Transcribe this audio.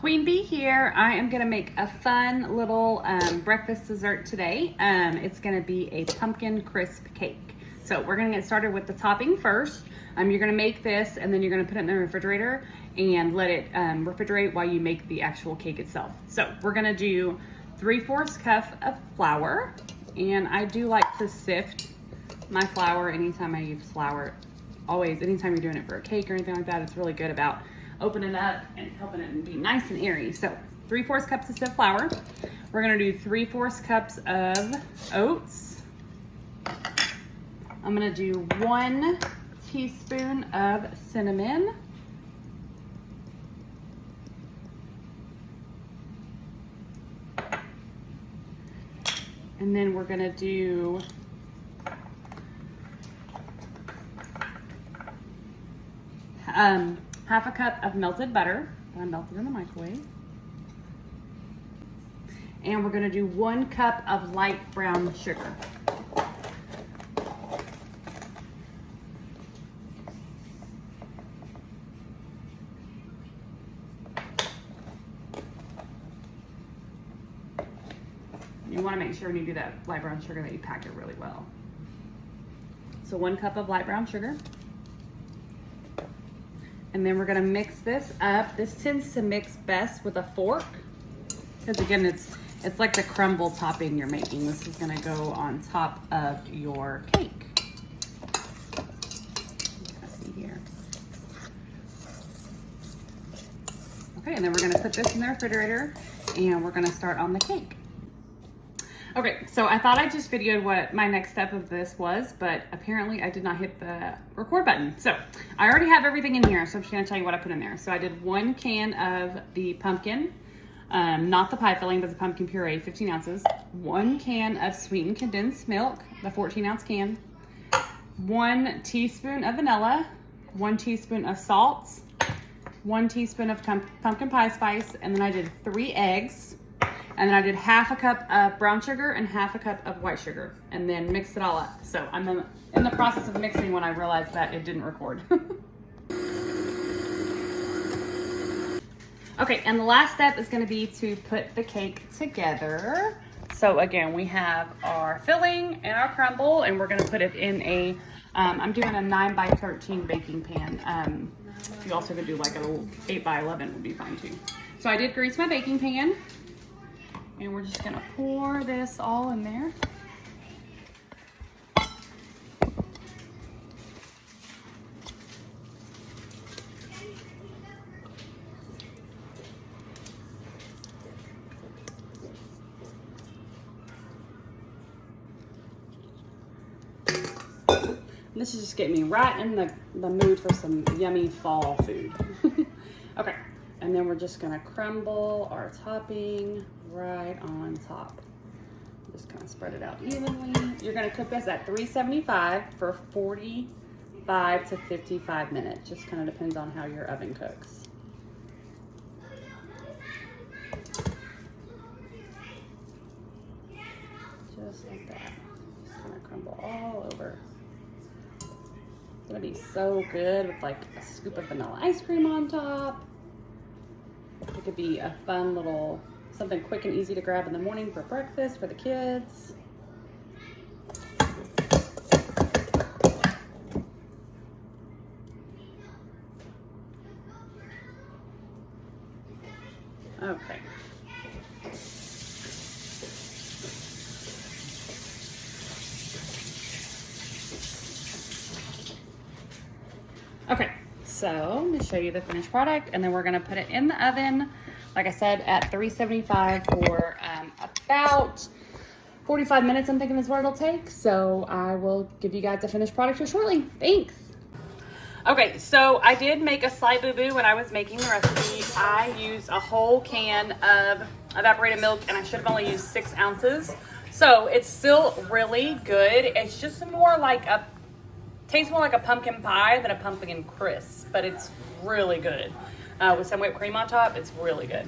Queen Bee here. I am gonna make a fun little breakfast dessert today. It's gonna be a pumpkin crisp cake. So we're gonna get started with the topping first. You're gonna make this and then you're gonna put it in the refrigerator and let it refrigerate while you make the actual cake itself. So we're gonna do 3/4 cup of flour, and I do like to sift my flour anytime I use flour. Always, anytime you're doing it for a cake or anything like that, it's really good about opening it up and helping it be nice and airy. So 3/4 cups of stiff flour. We're gonna do 3/4 cups of oats. I'm gonna do 1 teaspoon of cinnamon. And then we're gonna do half a cup of melted butter that I melted in the microwave. And we're gonna do 1 cup of light brown sugar. You wanna make sure when you do that light brown sugar that you pack it really well. So 1 cup of light brown sugar. And then we're gonna mix this up. This tends to mix best with a fork, because again, it's like the crumble topping you're making. This is gonna go on top of your cake. Let's see here. Okay, and then we're gonna put this in the refrigerator and we're gonna start on the cake. Okay, so I thought I just videoed what my next step of this was, but apparently I did not hit the record button. So I already have everything in here, so I'm just gonna tell you what I put in there. So I did 1 can of the pumpkin, not the pie filling, but the pumpkin puree, 15 ounces. 1 can of sweetened condensed milk, the 14-ounce can. 1 teaspoon of vanilla, 1 teaspoon of salt, 1 teaspoon of pumpkin pie spice, and then I did 3 eggs. And then I did half a cup of brown sugar and half a cup of white sugar, and then mixed it all up. So I'm in the process of mixing when I realized that it didn't record. Okay, and the last step is gonna be to put the cake together. So again, we have our filling and our crumble, and we're gonna put it in a, I'm doing a 9x13 baking pan. You also could do like a little 8x11 would be fine too. So I did grease my baking pan. And we're just gonna pour this all in there. This is just getting me right in the mood for some yummy fall food. Okay, and then we're just gonna crumble our topping right on top. Just kind of spread it out evenly. You're gonna cook this at 375 for 45 to 55 minutes. Just kind of depends on how your oven cooks. Just like that. Just gonna crumble all over. It's gonna be so good with like a scoop of vanilla ice cream on top. It could be a fun little something quick and easy to grab in the morning for breakfast for the kids. Okay. Okay, so let me show you the finished product, and then we're gonna put it in the oven, like I said, at 375 for about 45 minutes, I'm thinking is what it'll take. So I will give you guys the finished product here shortly. Thanks. Okay, so I did make a slight boo-boo when I was making the recipe. I used a whole can of evaporated milk, and I should have only used 6 ounces. So it's still really good. It's just more like tastes more like a pumpkin pie than a pumpkin crisp, but it's really good. With some whipped cream on top, it's really good.